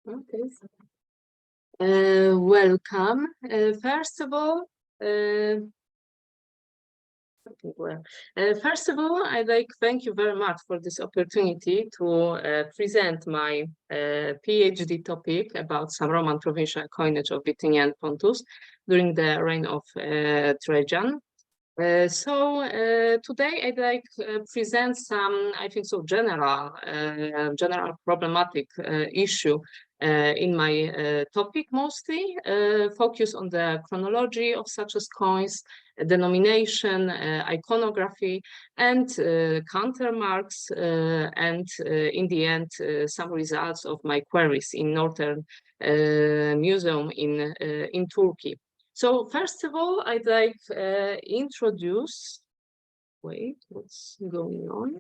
Okay. Welcome. First of all, I'd like to thank you very much for this opportunity to present my PhD topic about some Roman provincial coinage of Bithynia and Pontus during the reign of Trajan. Today I'd like to present some, I think so, general problematic issue in my topic, mostly focus on the chronology of such as coins, denomination, iconography, and counter marks, and in the end, some results of my queries in Northern Museum in Turkey. So first of all, I'd like introduce, wait, what's going on?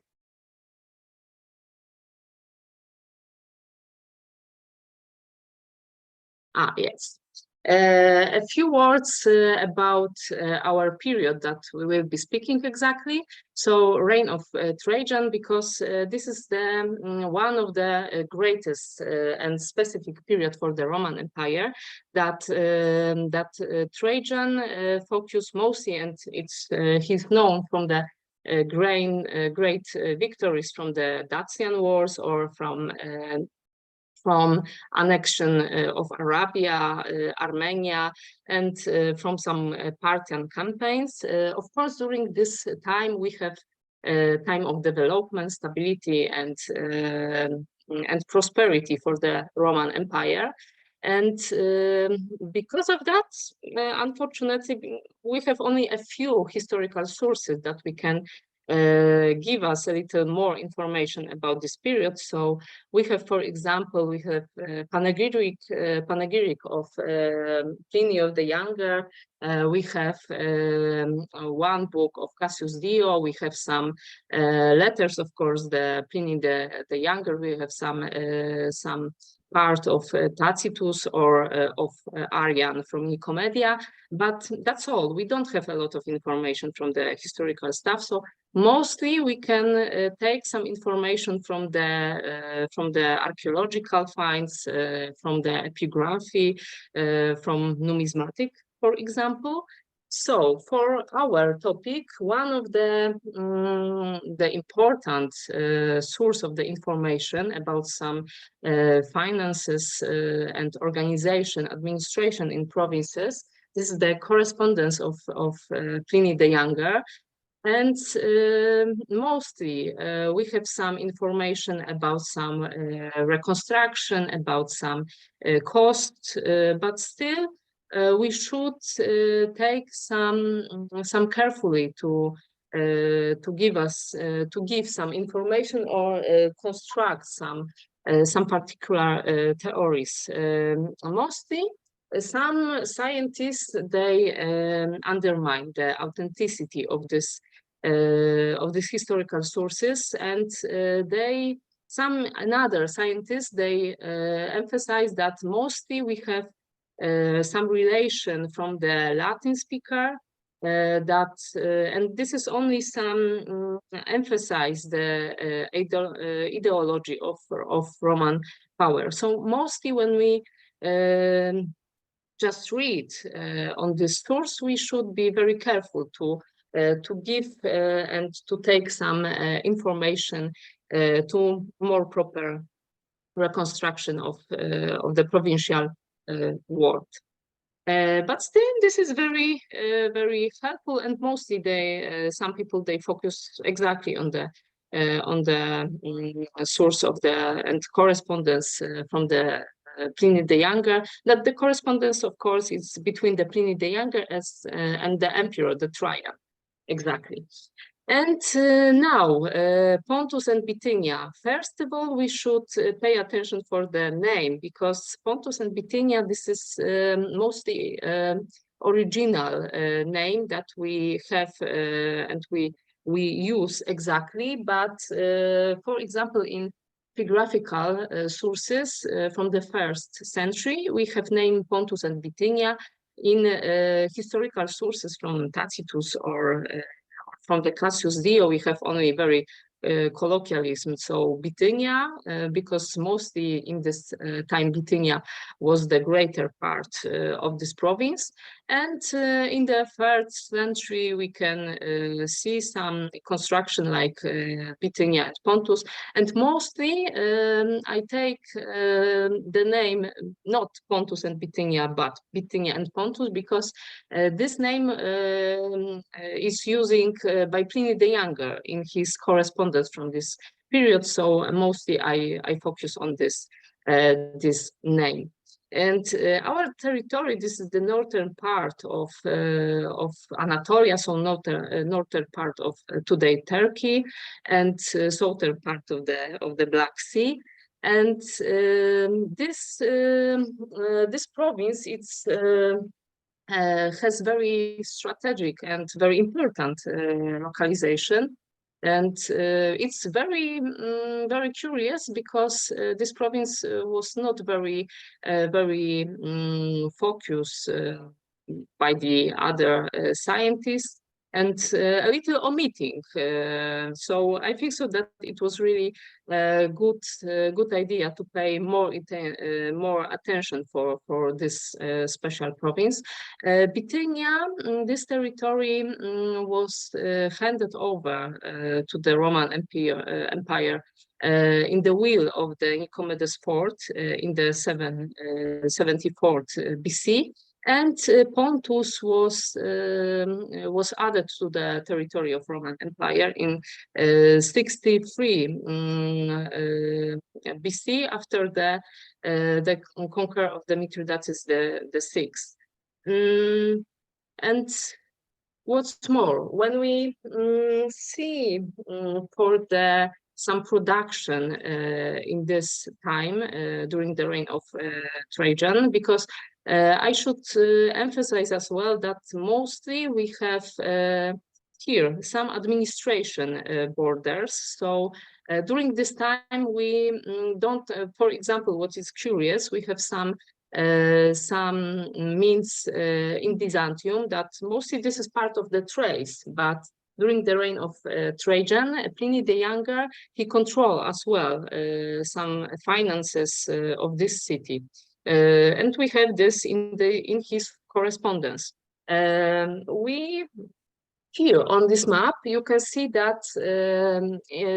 Yes. A few words about our period that we will be speaking exactly. So reign of Trajan, because this is the one of the greatest and specific period for the Roman Empire that Trajan focused mostly, and he's known from the great victories from the Dacian Wars or from annexion of Arabia, Armenia, and from some Parthian campaigns. Of course, during this time, we have time of development, stability, and prosperity for the Roman Empire. And because of that, unfortunately, we have only a few historical sources that we can give us a little more information about this period. So we have, for example, we have panegyric of Pliny of the Younger. We have one book of Cassius Dio. We have some letters, of course, the Pliny the Younger. We have some part of Tacitus or of Arrian from Nicomedia, but that's all. We don't have a lot of information from the historical stuff. So mostly we can take some information from the archaeological finds, from the epigraphy, from numismatic, for example. So for our topic, one of the important source of the information about some finances and organization, administration in provinces, this is the correspondence of Pliny the Younger. And mostly we have some information about some reconstruction, about some cost, but still we should take some carefully to give some information or construct some particular theories. Mostly, some scientists they undermine the authenticity of this historical sources, and another scientists they emphasize that mostly we have some relation from the Latin speaker, and this is only some emphasize the ideology of Roman power. So mostly when we just read on this source, we should be very careful to give and to take some information to more proper reconstruction of the provincial world. But still, this is very helpful, and mostly some people they focus exactly on the source of the and correspondence from the Pliny the Younger. That the correspondence, of course, is between the Pliny the Younger and the emperor, the Trajan, exactly. And now, Pontus and Bithynia. First of all, we should pay attention for the name, because Pontus and Bithynia, this is mostly original name that we have and we use exactly. But for example, in epigraphical sources from the 1st century, we have named Pontus and Bithynia. In historical sources from Tacitus or from the Cassius Dio, we have only very colloquialism, so Bithynia, because mostly in this time Bithynia was the greater part of this province. And in the 3rd century, we can see some construction like Bithynia and Pontus. And mostly I take the name, not Pontus and Bithynia, but Bithynia and Pontus, because this name is using by Pliny the Younger in his correspondence from this period. So mostly I focus on this name. And our territory, this is the northern part of Anatolia, so northern part of today Turkey, and southern part of the Black Sea. And this province, it's has very strategic and very important localization. And it's very, very curious because this province was not very, very focused by the other scientists, and a little omitting. So I think so that it was really a good idea to pay more attention for this special province. Bithynia, this territory was handed over to the Roman Empire in the will of the Nicomedes IV in the 74th BC. And Pontus was added to the territory of Roman Empire in 63 BC after the conquer of the Mithridates the Sixth. And what's more, when we see for some production in this time during the reign of Trajan, because I should emphasize as well that mostly we have here some administration borders. So during this time we don't, for example, what is curious, we have some means in Byzantium that mostly this is part of the Thrace, but during the reign of Trajan, Pliny the Younger, he controlled as well some finances of this city. And we have this in his correspondence. We here on this map, you can see that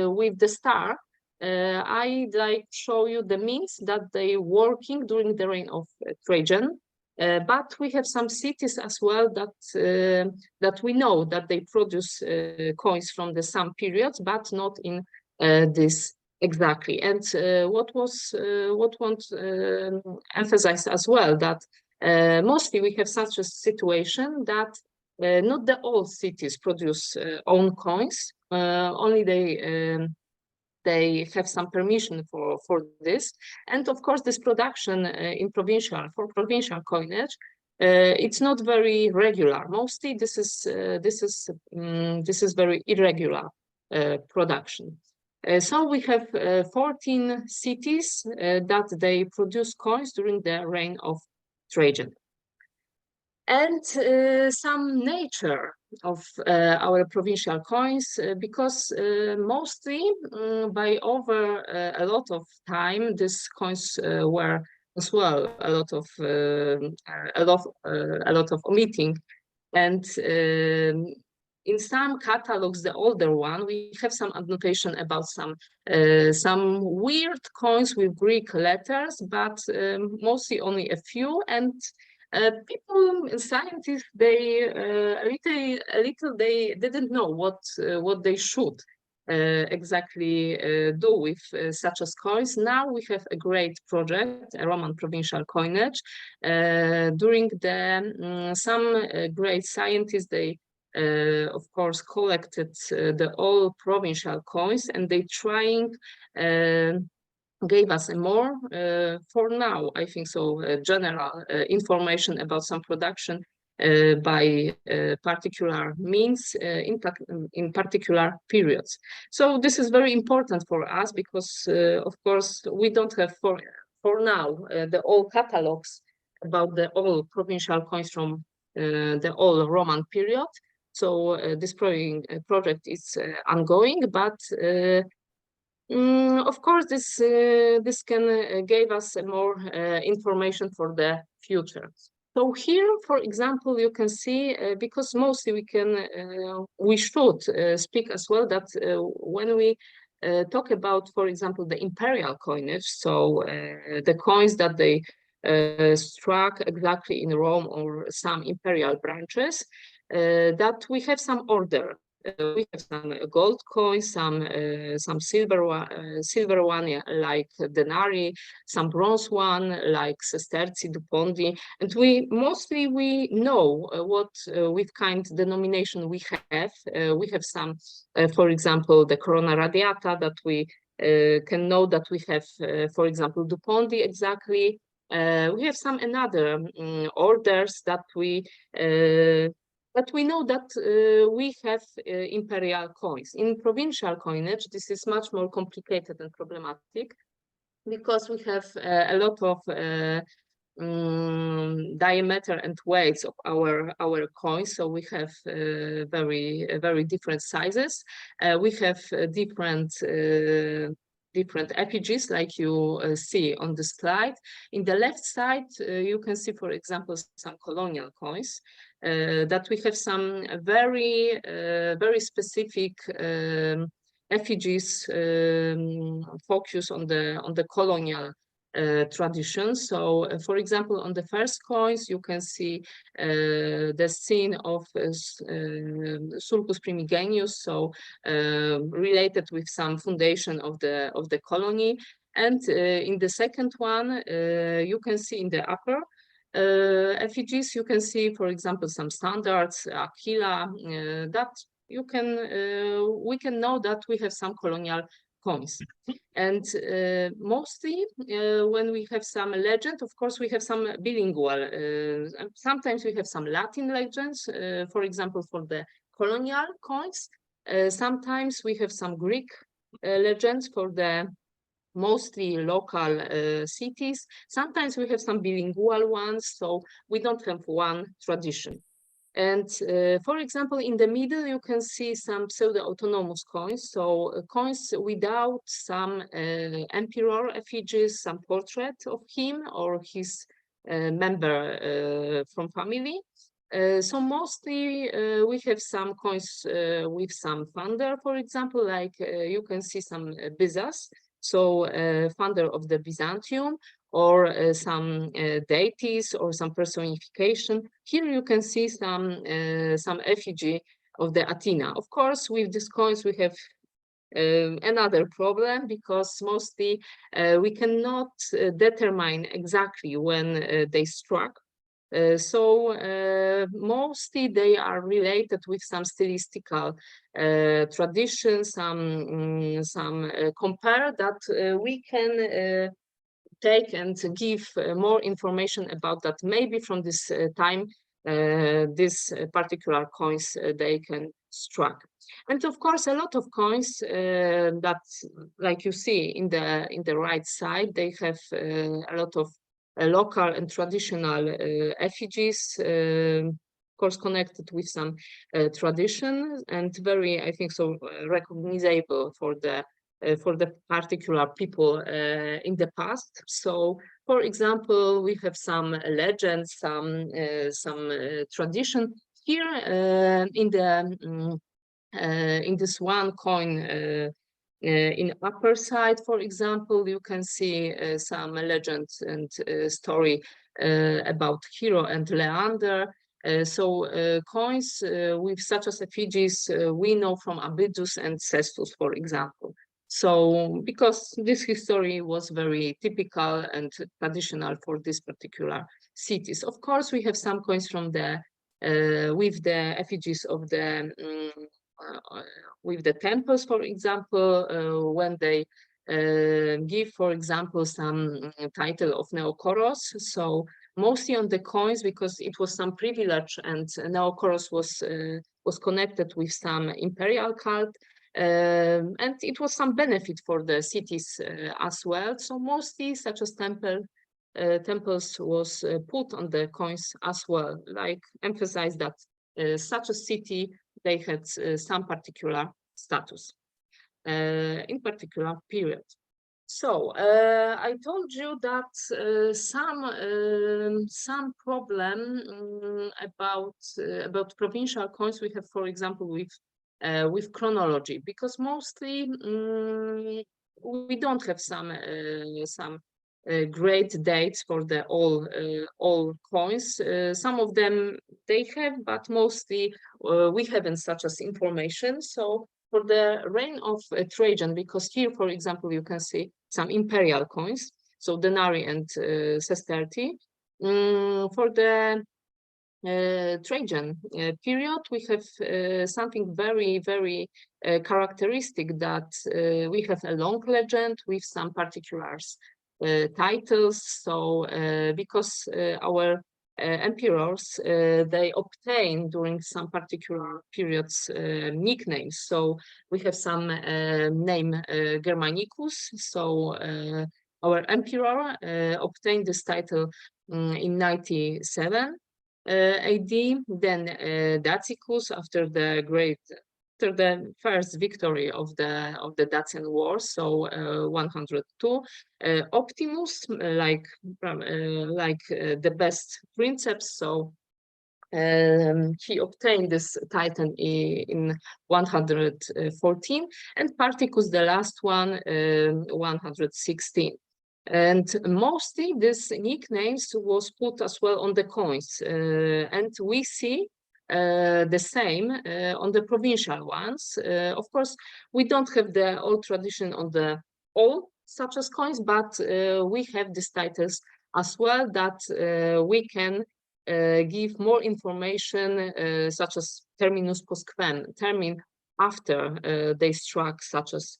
with the star, I like show you the means that they working during the reign of Trajan. But we have some cities as well that we know that they produce coins from the some periods, but not in this exactly. And what want emphasize as well that mostly we have such a situation that not the old cities produce own coins, only they have some permission for this. And of course, this production in for provincial coinage, it's not very regular. Mostly this is very irregular production. So we have 14 cities that they produce coins during the reign of Trajan. And some nature of our provincial coins, because mostly by over a lot of time, these coins were as well a lot of omitting, and in some catalogs, the older one, we have some annotation about some weird coins with Greek letters, but mostly only a few. And people, scientists, they a little they didn't know what they should exactly do with such as coins. Now we have a great project, a Roman provincial coinage. During the some great scientists, they of course collected the all provincial coins, and they trying gave us a more, for now, I think so, general information about some production by particular means in particular periods. So this is very important for us because, of course, we don't have for now the old catalogs about the old provincial coins from the old Roman period. So this project is ongoing, but of course, this can give us more information for the future. So here, for example, you can see, because mostly we should speak as well that when we talk about, for example, the imperial coinage, so the coins that they struck exactly in Rome or some imperial branches, that we have some order. We have some gold coins, some silver one like denarii, some bronze one like sesterzi, dupondi, and we know what with kind denomination we have. We have some, for example, the corona radiata that we can know that we have, for example, dupondi exactly. We have some another orders that we know that we have imperial coins. In provincial coinage, this is much more complicated and problematic because we have a lot of diameter and weights of our coins. So we have very different sizes. We have different effigies like you see on the slide. In the left side, you can see, for example, some colonial coins that we have some very specific effigies focus on the colonial tradition. So, for example, on the first coins, you can see the scene of Sulcus Primigenius, so related with some foundation of the colony. And in the second one, you can see in the upper effigies, you can see, for example, some standards, Aquila, that we can know that we have some colonial coins. And mostly when we have some legend, of course, we have some bilingual. Sometimes we have some Latin legends, for example, for the colonial coins. Sometimes we have some Greek legends for the mostly local cities. Sometimes we have some bilingual ones, so we don't have one tradition. And for example, in the middle, you can see some pseudo-autonomous coins. So coins without some emperor effigies, some portrait of him or his member from family. So mostly we have some coins with some founder, for example, like you can see some Byzas, so founder of the Byzantium, or some deities or some personification. Here you can see some effigy of the Athena. Of course, with these coins we have another problem because mostly we cannot determine exactly when they struck. So mostly they are related with some stylistical traditions, some compare that we can take and give more information about that. Maybe from this time, this particular coins they can struck. And of course, a lot of coins that, like you see in the right side, they have a lot of local and traditional effigies, of course, connected with some tradition and very, I think so, recognizable for the particular people in the past. So, for example, we have some legends, some tradition here in this one coin. In upper side, for example, you can see some legends and story about Hero and Leander. So coins with such as effigies we know from Abydos and Cestus, for example. So because this history was very typical and traditional for these particular cities. Of course, we have some coins from the with the effigies of the with the temples, for example, when they give, for example, some title of Neokoros. So mostly on the coins, because it was some privilege, and Neokoros was connected with some imperial cult, and it was some benefit for the cities as well. So mostly, such as temples was put on the coins as well, like emphasize that such a city they had some particular status in particular period. So I told you that some problem about provincial coins we have, for example, with chronology, because mostly we don't have some great dates for the all coins. Some of them they have, but mostly we haven't such as information. So for the reign of Trajan, because here, for example, you can see some imperial coins, so denarii and sestertii. For the Trajan period, we have something very, very characteristic, that we have a long legend with some particulars titles. So because our emperors, they obtain during some particular periods nicknames. So we have some name Germanicus. So our emperor obtained this title in 97 AD. Then Dacicus, after the first victory of the Dacian War, so 102. Optimus, like the best princeps, so he obtained this title in 114, and Particus, the last one, 116. And mostly this nicknames was put as well on the coins, and we see the same on the provincial ones. Of course, we don't have the old tradition on the all such as coins, but we have these titles as well, that we can give more information, such as terminus postquem, termin after they struck such as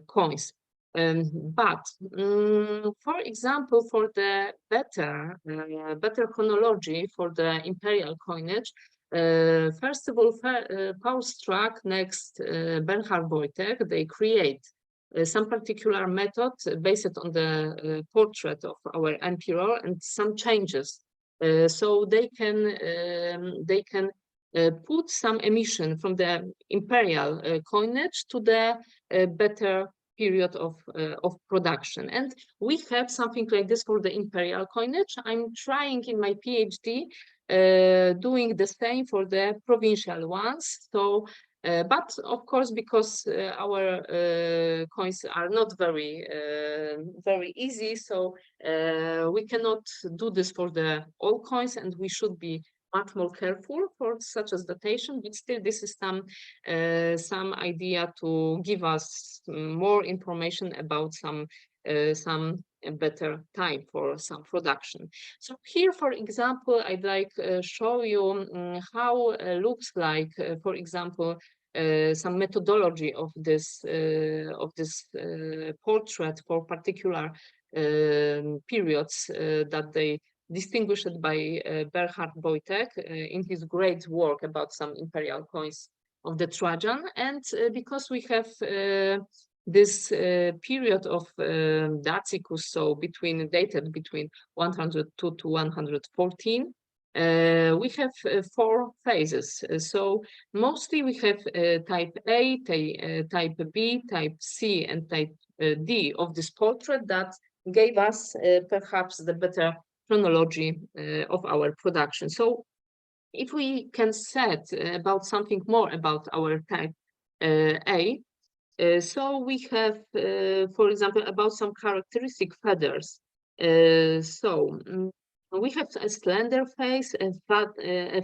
coins. But for example, for the better chronology for the imperial coinage, first of all, Paul Struck, next Bernhard Wojtek, they create some particular method based on the portrait of our emperor and some changes. So they can put some emission from the imperial coinage to the better period of production. And we have something like this for the imperial coinage. I'm trying in my PhD doing the same for the provincial ones. So but of course, because our coins are not very easy, so we cannot do this for the all coins, and we should be much more careful for such as datation. But still, this is some idea to give us more information about some better time for some production. So here, for example, I'd like show you how looks like, for example, some methodology of this portrait for particular periods that they distinguished by Bernhard Wojtek in his great work about some imperial coins of the Trajan. And because we have this period of Dacicus, so dated between 102 to 114, we have 4 phases. So mostly we have type A, type B, type C, and type D of this portrait that gave us perhaps the better chronology of our production. So if we can set about something more about our type A, so we have, for example, about some characteristic feathers. We have a slender face, a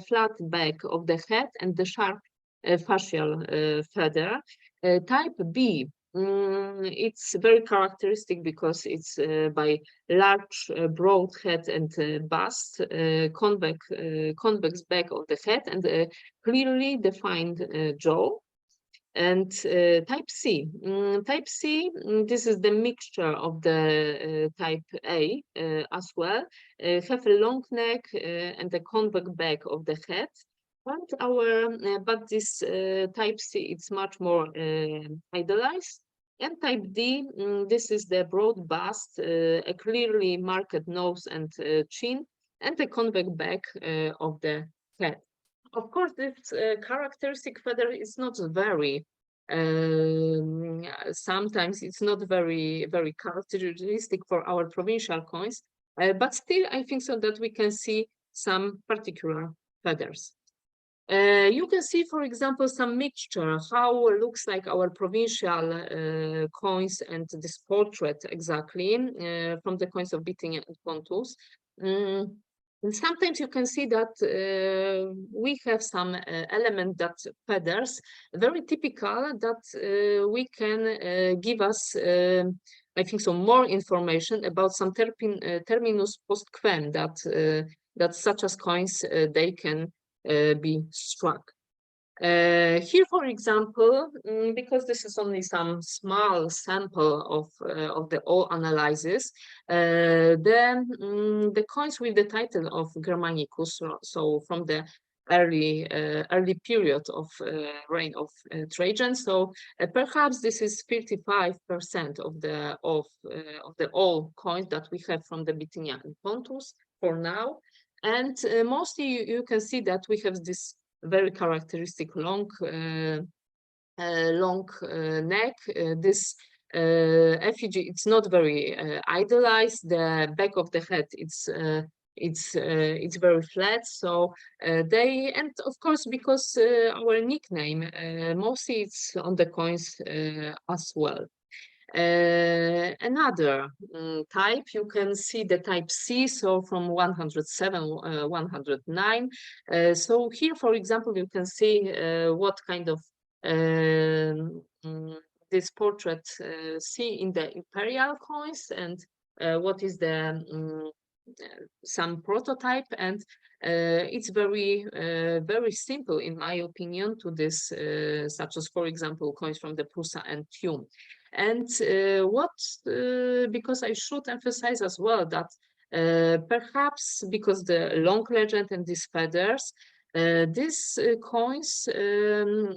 flat back of the head, and the sharp facial feather. Type B, it's very characteristic because it's by large, broad head and bust, convex back of the head, and clearly defined jaw. And type C. Type C, this is the mixture of the type A as well. Have a long neck and a convex back of the head. But this type C, it's much more idealized. And type D, this is the broad bust, a clearly marked nose and chin, and the convex back of the head. Of course, this characteristic feather is not very, sometimes it's not very characteristic for our provincial coins, but still I think so that we can see some particular feathers. You can see, for example, some mixture, how it looks like our provincial coins and this portrait exactly from the coins of Bithynia and Pontus. And sometimes you can see that we have some element that feathers, very typical, that we can give us, I think so, more information about some terminus post quem that such as coins they can be struck. Here, for example, because this is only some small sample of the all analysis, the coins with the title of Germanicus, so from the early period of reign of Trajan. So perhaps this is 35% of the all coins that we have from the Bithynia and Pontus for now. And mostly you can see that we have this very characteristic long neck. This effigy, it's not very idealized. The back of the head, it's very flat. So and of course, because our nickname, mostly it's on the coins as well. Another type, you can see the type C, so from 107, 109. So here, for example, you can see what kind of this portrait see in the imperial coins, and what is the some prototype, and it's very simple in my opinion to this, such as, for example, coins from the Prusa and Tuam. And because I should emphasize as well that perhaps because the long legend and these feathers, these coins,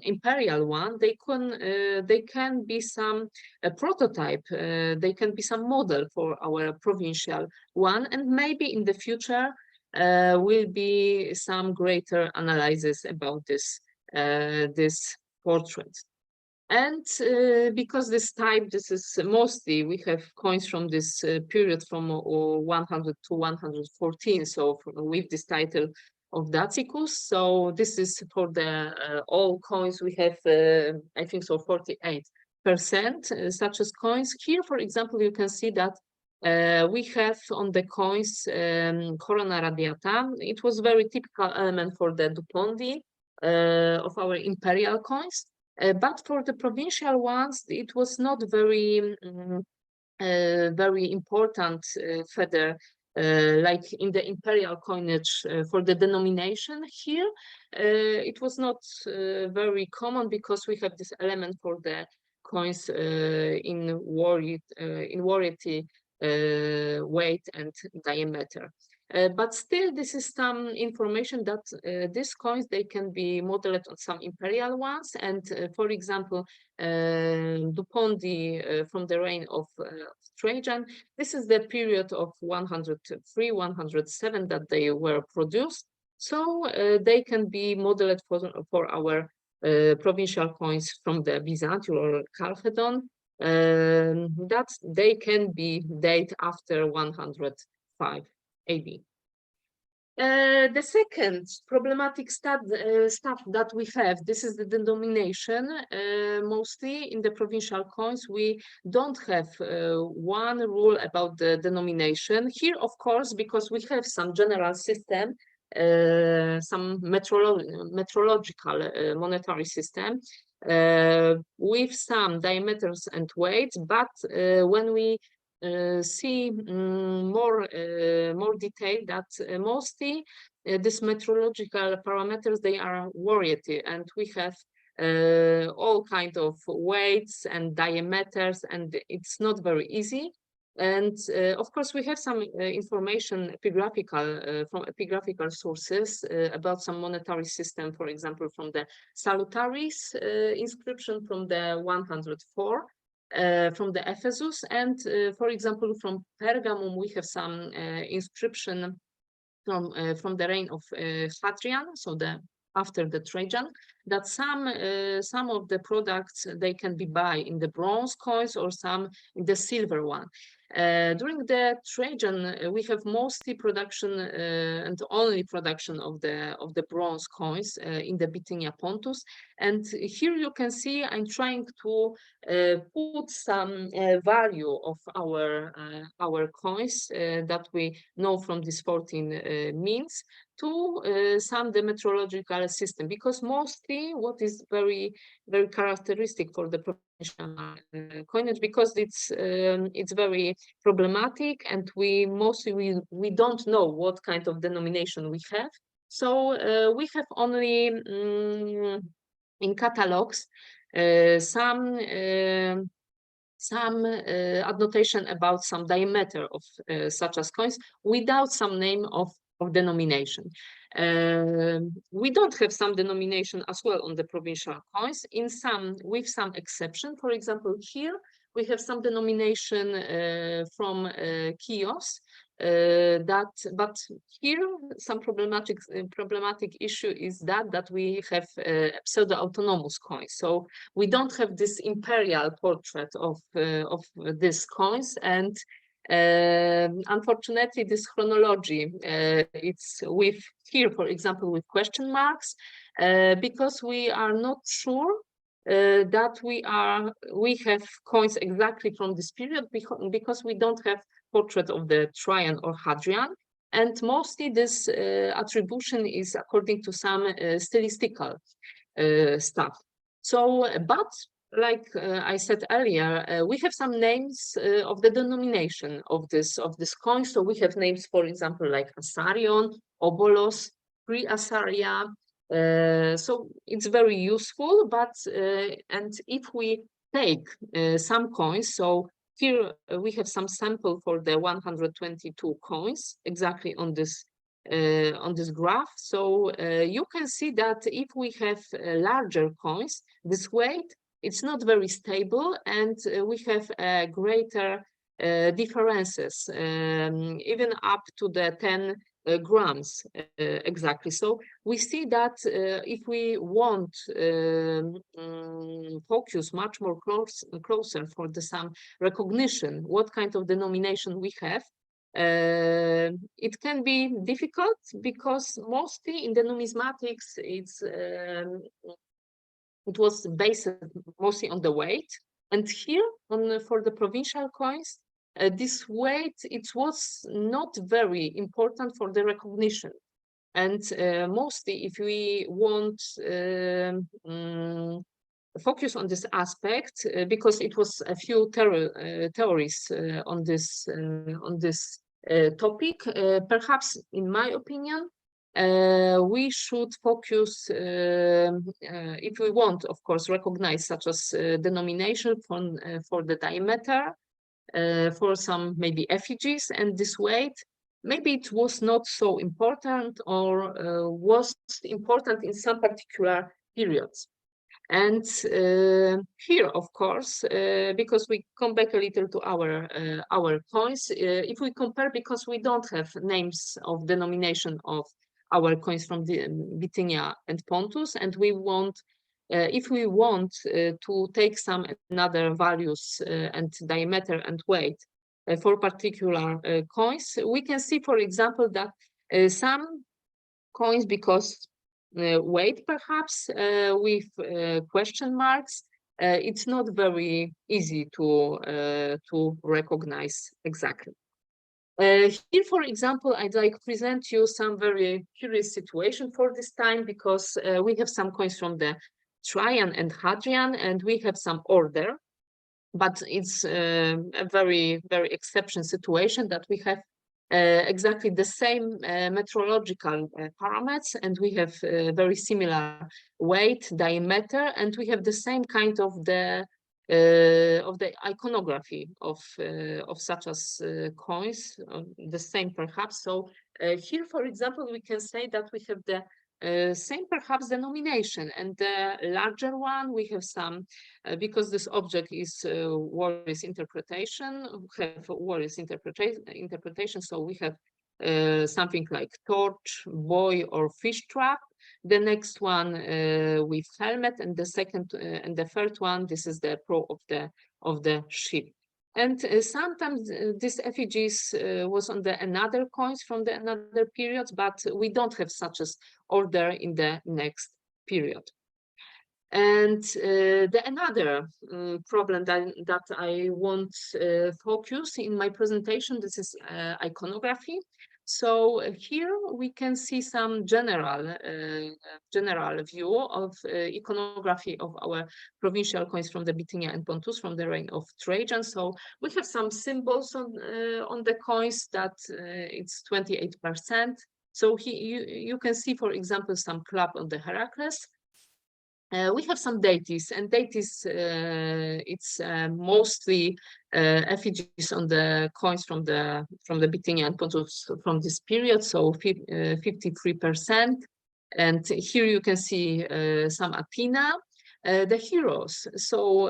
imperial one, they can be some prototype, they can be some model for our provincial one, and maybe in the future will be some greater analysis about this portrait. And because this type, this is mostly, we have coins from this period from 100 to 114, so with this title of Dacicus. So this is for the all coins we have, I think so, 48% such as coins. Here, for example, you can see that we have on the coins corona radiata. It was very typical element for the Dupondi of our imperial coins. But for the provincial ones, it was not very important feather, like in the imperial coinage for the denomination. Here, it was not very common because we have this element for the coins in variety, weight and diameter. But still, this is some information that these coins, they can be modeled on some imperial ones. And for example, Dupondi from the reign of Trajan, this is the period of 103, 107 that they were produced. So they can be modeled for our provincial coins from the Byzantium or Chalcedon, that they can be dated after 105 AD. The second problematic stuff that we have, this is the denomination. Mostly in the provincial coins, we don't have one rule about the denomination. Here, of course, because we have some general system, some metrological monetary system with some diameters and weights, but when we see more detail, that mostly these metrological parameters, they are variety, and we have all kind of weights and diameters, and it's not very easy. And of course, we have some information epigraphical from epigraphical sources about some monetary system, for example, from the Salutaris inscription from the 104. From the Ephesus, and for example, from Pergamum, we have some inscription from the reign of Hadrian, so the after the Trajan, that some of the products they can be buy in the bronze coins or some in the silver one. During the Trajan, we have mostly production and only production of the bronze coins in the Bithynia Pontus. And here you can see I'm trying to put some value of our coins that we know from these 14 means to some the metrological system, because mostly what is very characteristic for the provincial coinage, because it's very problematic, and we don't know what kind of denomination we have. So we have only in catalogs some annotation about some diameter of such as coins without some name of denomination. We don't have some denomination as well on the provincial coins, with some exception. For example, here we have some denomination from Chios, but here some problematic issue is that we have pseudo-autonomous coins. So we don't have this imperial portrait of these coins, and unfortunately this chronology it's with here, for example, with question marks, because we are not sure that we have coins exactly from this period, because we don't have portrait of the Trajan or Hadrian, and mostly this attribution is according to some stylistical stuff. So, but like I said earlier, we have some names of the denomination of this coin. So we have names, for example, like Asarion, Obolos, Pre-Asaria. So it's very useful. But and if we take some coins, so here we have some sample for the 122 coins exactly on this graph. So you can see that if we have larger coins, this weight, it's not very stable, and we have greater differences, even up to the 10 grams exactly. So we see that if we want focus much more closer for some recognition, what kind of denomination we have, it can be difficult, because mostly in the numismatics it was based mostly on the weight, and here for the provincial coins, this weight, it was not very important for the recognition. And mostly if we want focus on this aspect, because it was a few theories on this topic, perhaps in my opinion, we should focus, if we want, of course, recognize such as denomination for the diameter, for some maybe effigies, and this weight, maybe it was not so important, or was important in some particular periods. And here, of course, because we come back a little to our coins, if we compare, because we don't have names of denomination of our coins from the Bithynia and Pontus, and we want, if we want to take some another values and diameter and weight for particular coins, we can see, for example, that some coins, because weight perhaps with question marks, it's not very easy to recognize exactly. Here, for example, I'd like to present you some very curious situation for this time, because we have some coins from the Trajan and Hadrian, and we have some order, but it's a very exception situation that we have exactly the same metrological parameters, and we have very similar weight, diameter, and we have the same kind of the iconography of such as coins, the same perhaps. So here, for example, we can say that we have the same perhaps denomination, and the larger one we have some, because this object is Wallis interpretation, we have Wallis interpretation, so we have something like torch, buoy, or fish trap. The next one with helmet, and the second and the third one, this is the prow of the ship. And sometimes this effigies was on the another coins from the another periods, but we don't have such as order in the next period. And the another problem that I want focus in my presentation, this is iconography. So here we can see some general view of iconography of our provincial coins from the Bithynia and Pontus from the reign of Trajan. So we have some symbols on the coins that it's 28%. So you can see, for example, some club on the Heracles. We have some deities, and deities, it's mostly effigies on the coins from the Bithynia and Pontus from this period, so 53%. And here you can see some Athena, the heroes. So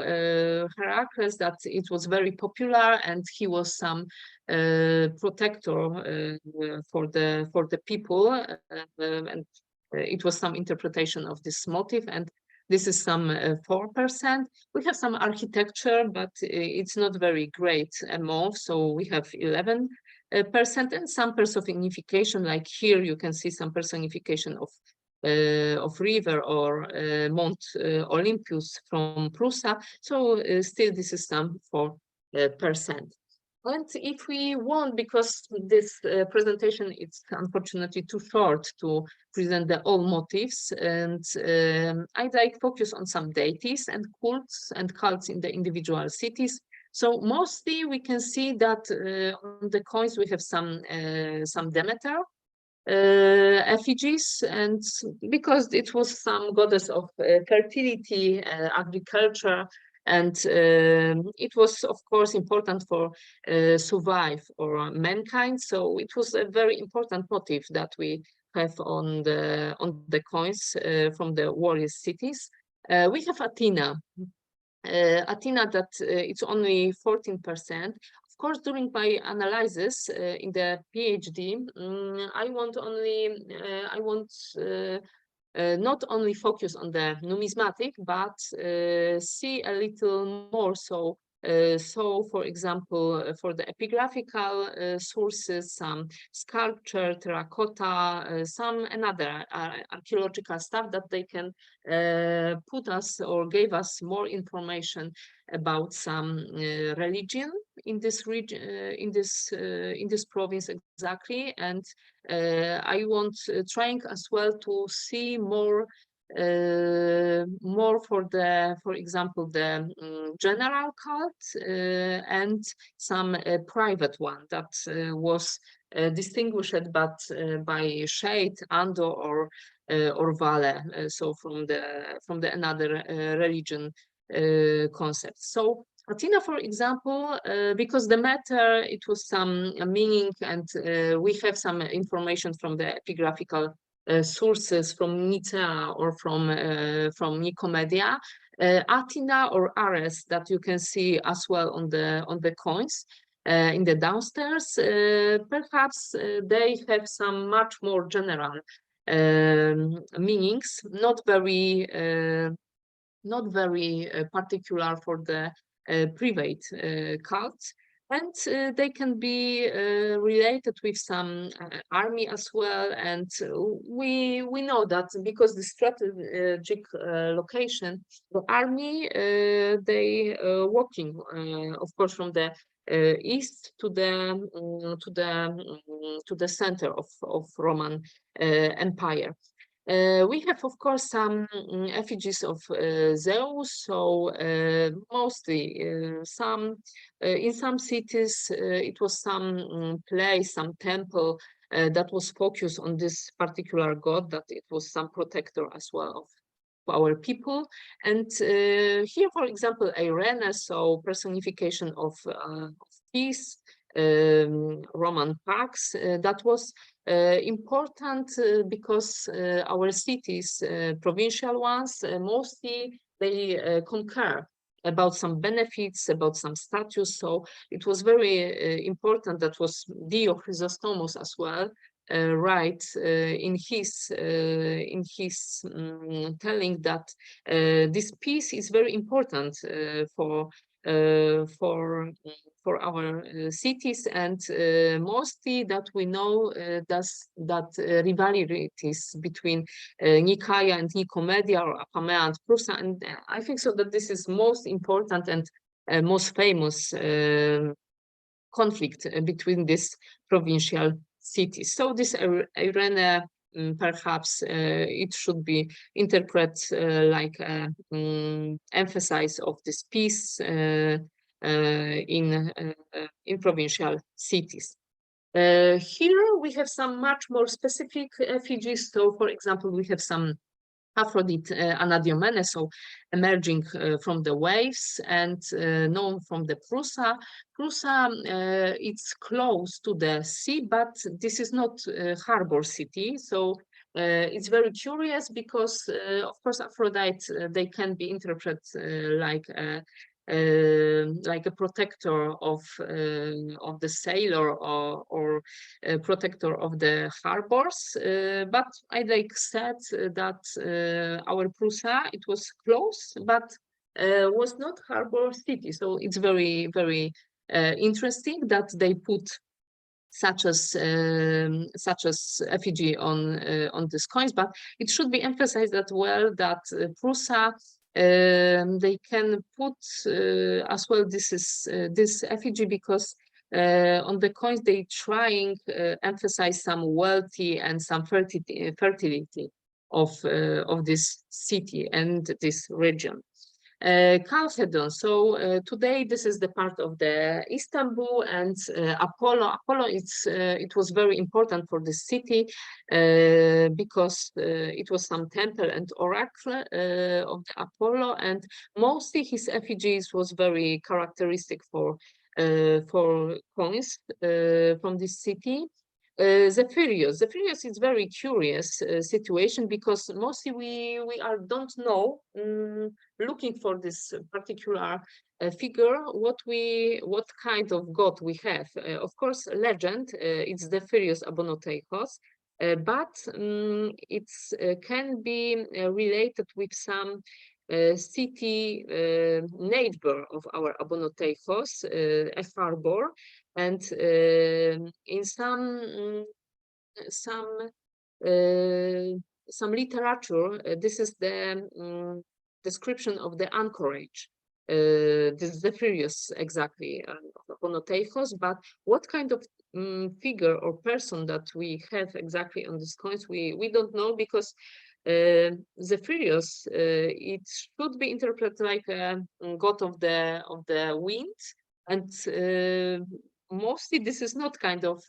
Heracles, that it was very popular, and he was some protector for the people, and it was some interpretation of this motive, and this is some 4%. We have some architecture, but it's not very great among, so we have 11%, and some personification, like here you can see some personification of river or Mount Olympus from Prussia. So still this is some 4%. And if we want, because this presentation is unfortunately too short to present the all motifs, and I'd like focus on some deities and cults in the individual cities. So mostly we can see that on the coins we have some Demeter effigies, and because it was some goddess of fertility, agriculture, and it was, of course, important for survive or mankind. So it was a very important motif that we have on the coins from the warrior cities. We have Athena. Athena, that it's only 14%. Of course, during my analysis in the PhD, I want not only focus on the numismatic, but see a little more. So, for example, for the epigraphical sources, some sculpture, terracotta, some another archaeological stuff that they can put us or gave us more information about some religion in this region, in this province exactly. And I want trying as well to see more for example, the general cult and some private one that was distinguished by shade, ando, or vale, so from the another religion concept. So Athena, for example, because the matter, it was some meaning, and we have some information from the epigraphical sources from Nicea or from Nicomedia, Athena or Ares, that you can see as well on the coins in the downstairs. Perhaps they have some much more general meanings, not very particular for the private cults. And they can be related with some army as well. And we know that because the strategic location, the army, they walking, of course, from the east to the center of Roman Empire. We have, of course, some effigies of Zeus. So mostly in some cities, it was some place, some temple that was focused on this particular god, that it was some protector as well of our people. And here, for example, Irene, so personification of peace, Roman pax, that was important because our cities, provincial ones, mostly they conquer about some benefits, about some status. So it was very important. That was Dio Chrysostomos as well, right, in his telling that this peace is very important for our cities, and mostly that we know that rivalities between Nicaea and Nicomedia, or Apamea and Prusa, and I think so that this is most important and most famous conflict between these provincial cities. So this Irene, perhaps it should be interpreted like emphasis of this peace in provincial cities. Here we have some much more specific effigies. So, for example, we have some Aphrodite Anadyomene, so emerging from the waves, and known from the Prusa. Prusa, it's close to the sea, but this is not a harbor city. So it's very curious because, of course, Aphrodite, they can be interpreted like a protector of the sailor, or a protector of the harbors. But I like said that our Prusa, it was close, but was not harbor city. So it's very, very interesting that they put such as effigy on these coins. But it should be emphasized that well that Prusa, they can put as well this effigy because on the coins they trying emphasize some wealthy and some fertility of this city and this region. Chalcedon. So today this is the part of the Istanbul, and Apollo. Apollo, it was very important for the city because it was some temple and oracle of the Apollo, and mostly his effigies was very characteristic for coins from this city. Zephyrus is very curious situation because mostly we don't know, looking for this particular figure, what kind of god we have. Of course, legend, it's Zephyrus Abonoteikos, but it can be related with some city neighbor of our Abonoteikos, a harbor, and in some literature, this is the description of the anchorage. This is the Zephyrus exactly of Abonoteikos, but what kind of figure or person that we have exactly on these coins, we don't know, because Zephyrus, it should be interpreted like a god of the wind, and mostly this is not kind of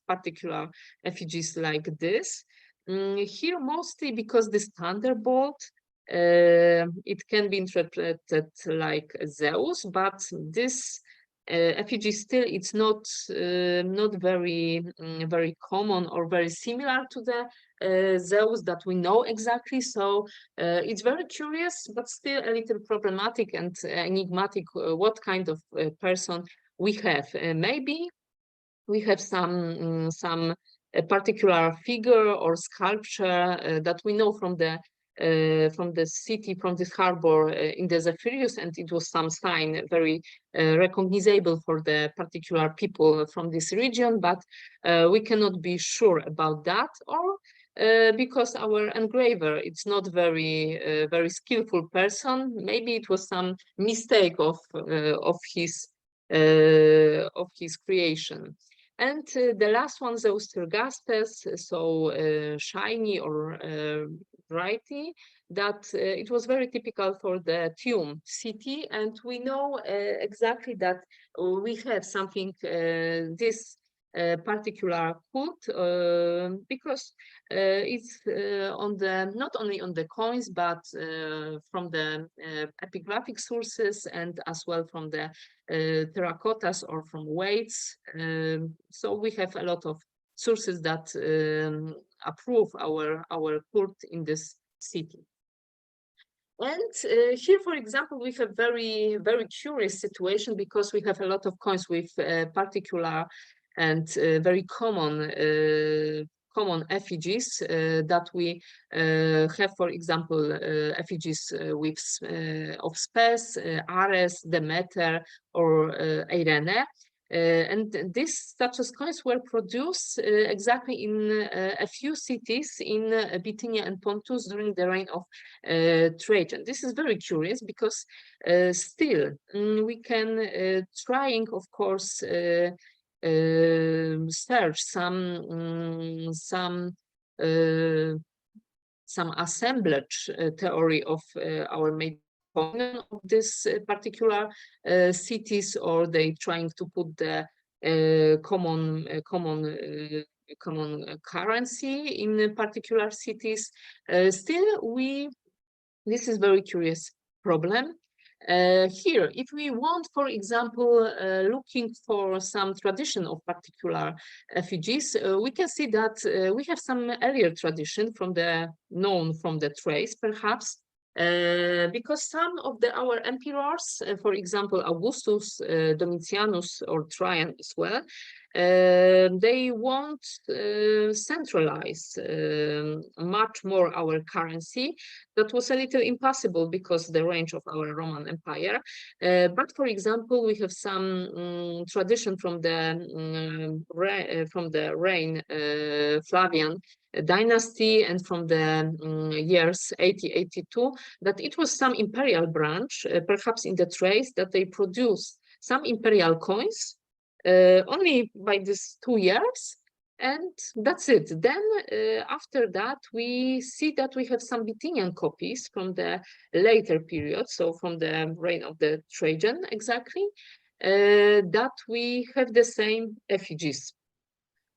particular effigies like this. Here mostly because this thunderbolt, it can be interpreted like Zeus, but this effigy still it's not very common or very similar to the Zeus that we know exactly. So it's very curious, but still a little problematic and enigmatic what kind of person we have. Maybe we have some particular figure or sculpture that we know from the city, from this harbor in the Zephyrus, and it was some sign very recognizable for the particular people from this region, but we cannot be sure about that, or because our engraver, it's not very skillful person. Maybe it was some mistake of his creation. And the last one, Zeus Tergastes, so shiny or brighty, that it was very typical for the Tuum city. And we know exactly that we have something, this particular cult, because it's on the not only on the coins, but from the epigraphic sources, and as well from the terracottas or from weights. So we have a lot of sources that approve our cult in this city. And here, for example, we have very curious situation because we have a lot of coins with particular and very common effigies that we have, for example, effigies with of Spes, Ares, Demeter, or Irene. And these statues coins were produced exactly in a few cities in Bithynia and Pontus during the reign of Trajan. This is very curious because still we can trying, of course, search some assemblage theory of our major coin of this particular cities, or they trying to put the common currency in particular cities. Still, this is very curious problem. Here, if we want, for example, looking for some tradition of particular effigies, we can see that we have some earlier tradition known from the trace, perhaps, because some of our emperors, for example, Augustus, Domitianus, or Trajan as well, they want centralize much more our currency. That was a little impossible because the range of our Roman Empire. But for example, we have some tradition from the reign Flavian dynasty and from the years 80-82, that it was some imperial branch, perhaps in the trace, that they produced some imperial coins only by these 2 years, and that's it. Then after that, we see that we have some Bithynian copies from the later period, so from the reign of the Trajan exactly, that we have the same effigies.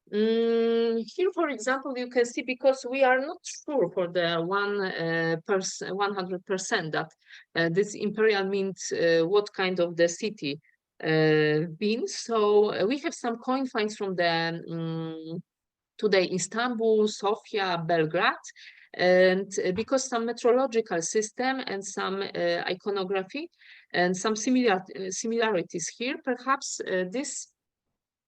Here, for example, you can see, because we are not sure for the 100% that this imperial means what kind of the city been. So we have some coin finds from the today Istanbul, Sofia, Belgrade, and because some metrological system and some iconography and some similarities here, perhaps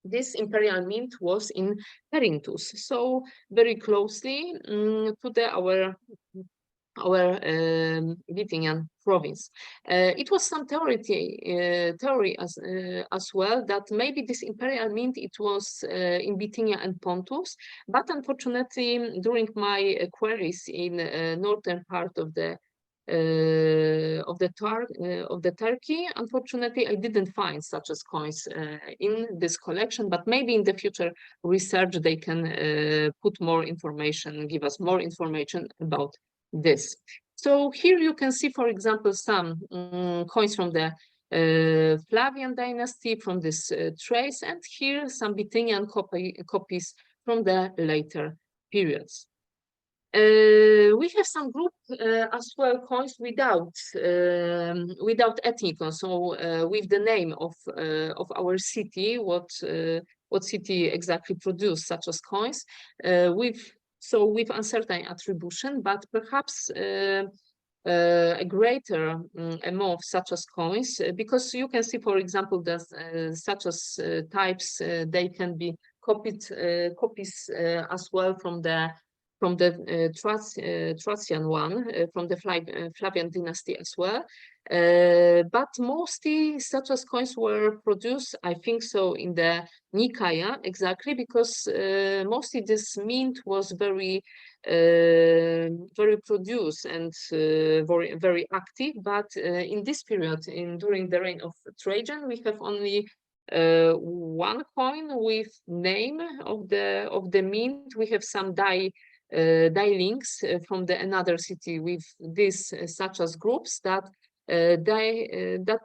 this imperial mint was in Perinthus, so very closely to our Bithynian province. It was some theory as well that maybe this imperial mint, it was in Bithynia and Pontus, but unfortunately during my queries in northern part of the Turkey, unfortunately I didn't find such as coins in this collection, but maybe in the future research they can put more information, give us more information about this. So here you can see, for example, some coins from the Flavian dynasty from this trace, and here some Bithynian copies from the later periods. We have some group as well coins without ethnicon, so with the name of our city, what city exactly produced such as coins, with uncertain attribution, but perhaps a greater amount of such as coins, because you can see, for example, that such as types they can be copies as well from the Trajan one, from the Flavian dynasty as well. But mostly such as coins were produced, I think so, in the Nicaea, exactly, because mostly this mint was very produced and very active. But in this period, during the reign of Trajan, we have only one coin with name of the mint. We have some die links from another city with this such as groups that that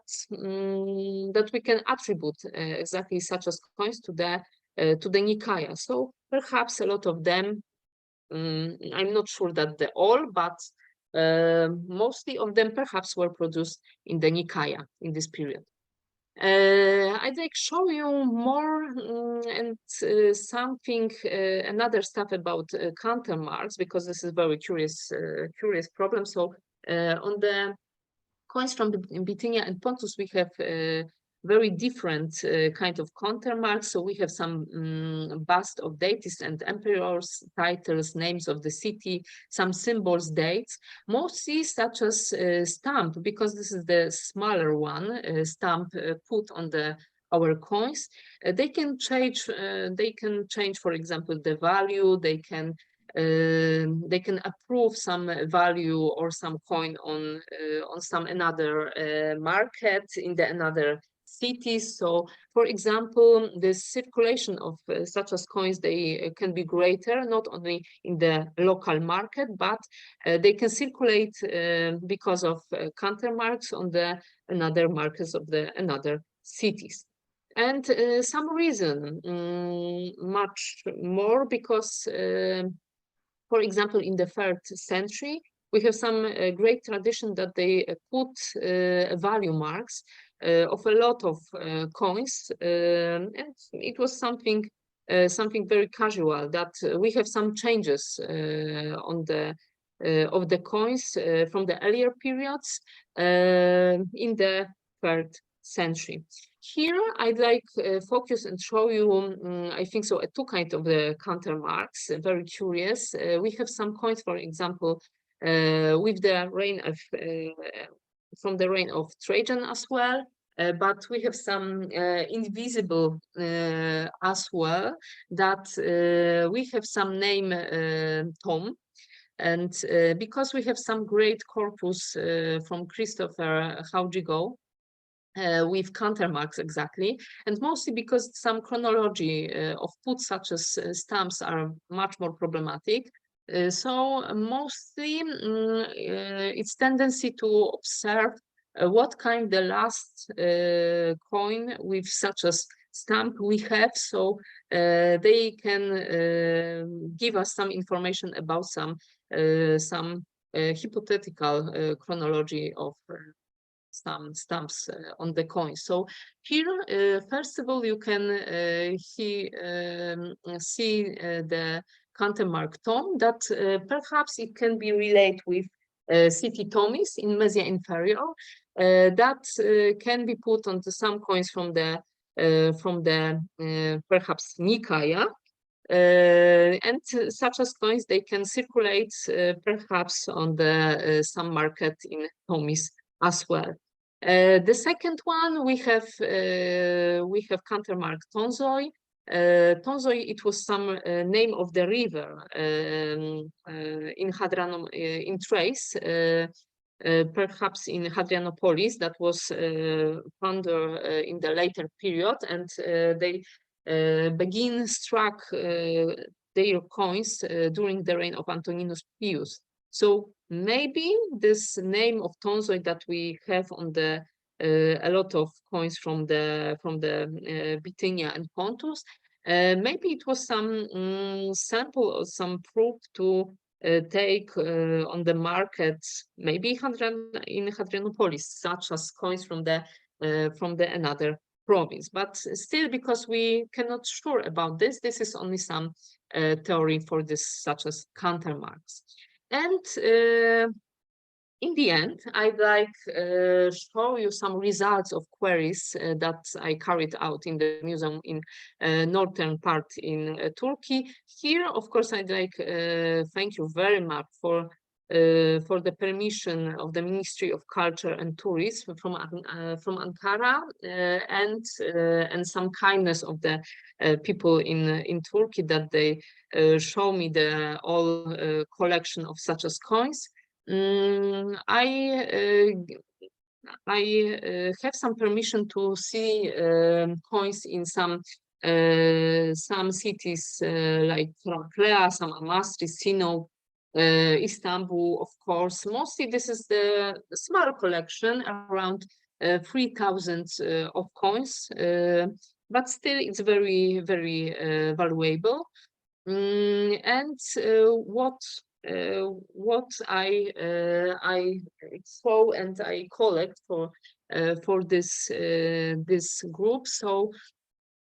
we can attribute exactly such as coins to the Nicaea. So perhaps a lot of them, I'm not sure that all, but mostly of them perhaps were produced in the Nicaea in this period. I'd like show you more and something another stuff about counter marks, because this is very curious problem. So On the coins from Bithynia and Pontus, we have very different kind of countermarks. So we have some bust of deities and emperors, titles, names of the city, some symbols, dates, mostly such as stamp, because this is the smaller one, stamp put on our coins. They can change, for example, the value. They can approve some value or some coin on some another market in the another cities. So, for example, the circulation of such as coins, they can be greater not only in the local market, but they can circulate because of countermarks on the another markets of the another cities. And some reason, much more, because for example, in the 3rd century, we have some great tradition that they put value marks of a lot of coins, and it was something very casual, that we have some changes on the of the coins from the earlier periods in the 3rd century. Here, I'd like focus and show you, I think so, two kinds of the counter marks, very curious. We have some coins, for example, with the reign of, from the reign of Trajan as well, but we have some invisible as well, that we have some name Tom. And because we have some great corpus from Christopher Haujigo, with countermarks exactly, and mostly because some chronology of puts such as stamps are much more problematic. So mostly its tendency to observe what kind the last coin with such as stamp we have, so they can give us some information about some hypothetical chronology of some stamps on the coin. So here, first of all, you can see the countermark Tom, that perhaps it can be related with city Tomis in Mesia Inferior, that can be put onto some coins from the perhaps Nicaea. And such as coins, they can circulate perhaps on the some market in Tomis as well. The second one, we have countermark Tonzoi. Tonzoi, it was some name of the river in Hadrianum, in Thrace, perhaps in Hadrianopolis, that was founded in the later period, and they begin struck their coins during the reign of Antoninus Pius. So maybe this name of Tonzoi that we have on the a lot of coins from the Bithynia and Pontus, maybe it was some sample or some proof to take on the market, maybe in Hadrianopolis, such as coins from the another province. But still, because we cannot sure about this, this is only some theory for this, such as countermarks. And in the end, I'd like show you some results of queries that I carried out in the museum in northern part in Turkey. Here, of course, I'd like thank you very much for the permission of the Ministry of Culture and Tourism from Ankara, and some kindness of the people in Turkey, that they show me the all collection of such as coins. I have some permission to see coins in some cities like Trajan, some Amastri, Sinop, Istanbul, of course. Mostly this is the small collection, around 3,000 of coins, but still it's very, very valuable. And what I saw and I collect for this group. So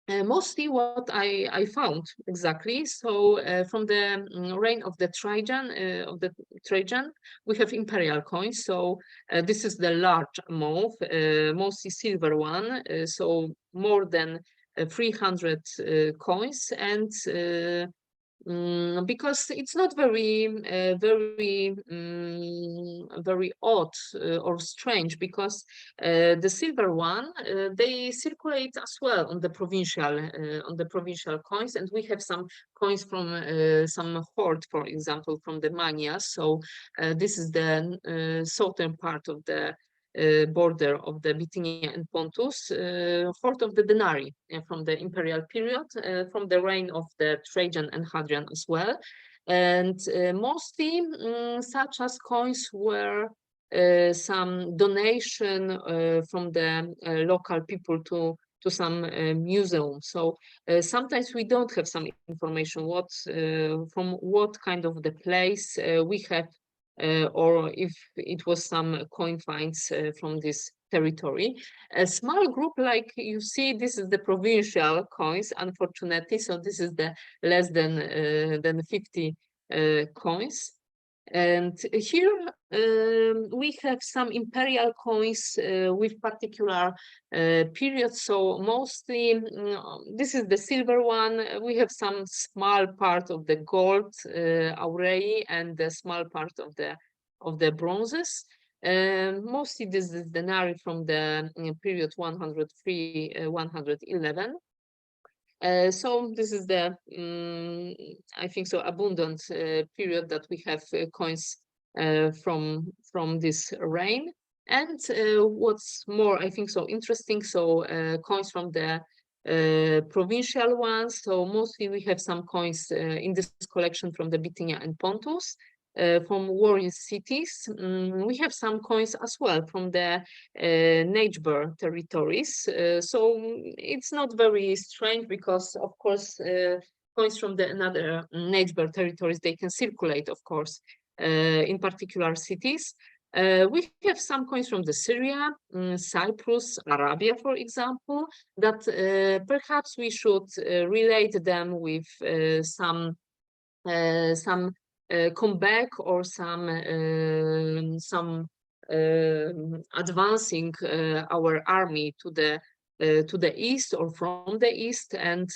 mostly what I found exactly. So from the reign of the Trajan, we have imperial coins. So this is the large amount, mostly silver one. So more than 300 coins, and because it's not very odd or strange, because the silver one they circulate as well on the provincial coins, and we have some coins from some horde, for example, from the Manias. So this is the southern part of the border of the Bithynia and Pontus, horde of the denarii from the imperial period, from the reign of the Trajan and Hadrian as well. And mostly such as coins were some donation from the local people to some museum. So sometimes we don't have some information from what kind of the place we have, or if it was some coin finds from this territory. A small group, like you see, this is the provincial coins, unfortunately. So this is the less than 50 coins. And here we have some imperial coins with particular periods. So mostly this is the silver one. We have some small part of the gold aureae and the small part of the bronzes. Mostly this is denarii from the period 103, 111. So this is the, I think so, abundant period that we have coins from this reign. And what's more, I think so, interesting, so coins from the provincial ones. So mostly we have some coins in this collection from the Bithynia and Pontus. From warring cities. We have some coins as well from the neighbor territories. So it's not very strange, because of course coins from the another neighbor territories, they can circulate, of course, in particular cities. We have some coins from the Syria, Cyprus, Arabia, for example, that perhaps we should relate them with some comeback or some advancing our army to the east or from the east, and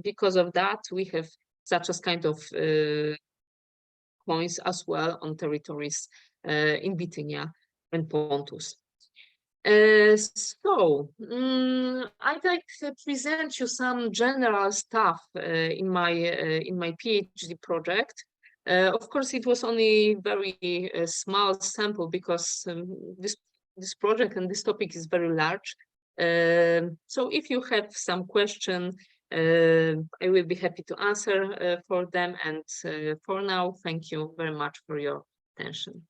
because of that we have such as kind of coins as well on territories in Bithynia and Pontus. So I'd like to present you some general stuff in my PhD project. Of course, it was only very small sample, because this project and this topic is very large. So if you have some question, I will be happy to answer for them. And for now, thank you very much for your attention.